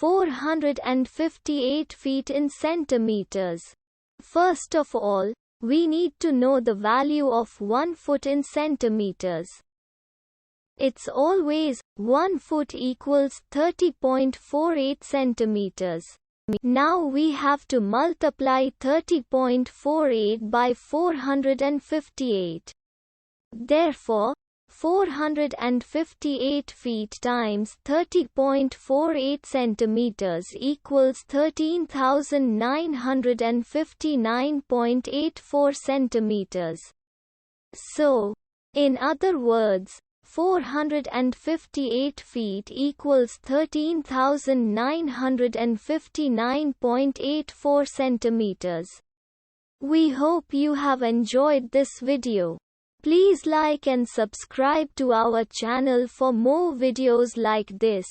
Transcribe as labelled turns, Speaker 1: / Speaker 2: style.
Speaker 1: 458 feet in centimeters. First of all, we need to know the value of 1 foot in centimeters. It's always 1 foot equals 30.48 centimeters. Now we have to multiply 30.48 by 458. Therefore, 458 feet times 30.48 centimeters equals 13,959.84 centimeters. So, in other words, 458 feet equals 13,959.84 centimeters. We hope you have enjoyed this video. Please like and subscribe to our channel for more videos like this.